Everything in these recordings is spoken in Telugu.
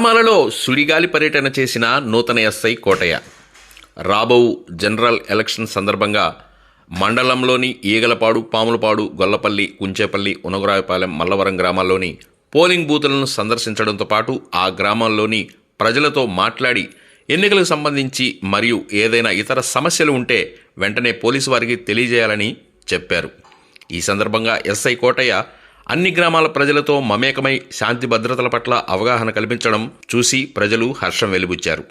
గ్రామాలలో సుడిగాలి పర్యటన చేసిన నూతన ఎస్ఐ కోటయ్య. రాబో జనరల్ ఎలక్షన్ సందర్భంగా మండలంలోని ఈగలపాడు, పాములపాడు, గొల్లపల్లి, కుంచేపల్లి, ఉనగరాయపాలెం, మల్లవరం గ్రామాల్లోని పోలింగ్ బూతులను సందర్శించడంతో పాటు ఆ గ్రామాల్లోని ప్రజలతో మాట్లాడి ఎన్నికలకు సంబంధించి మరియు ఏదైనా ఇతర సమస్యలు ఉంటే వెంటనే పోలీసు వారికి తెలియజేయాలని చెప్పారు. ఈ సందర్భంగా ఎస్ఐ కోటయ్య అన్ని గ్రామాల ప్రజలతో మమేకమై శాంతి భద్రతల పట్ల అవగాహన కల్పించడం చూసి ప్రజలు హర్షం వెలిబుచ్చారు.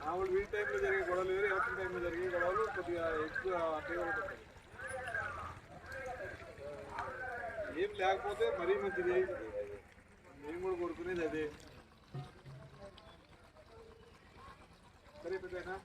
మామూలు వీక్ టైంలో జరిగే గొడవలు వేరు, ఎలక్షన్ టైంలో జరిగే గొడవలు కొద్దిగా ఎక్కువ తీవ్రత ఉంటాయి. ఏం లేకపోతే మరీ మంచిది. మేము కూడా కోరుకునేది అదే. సరే పెద్దనా.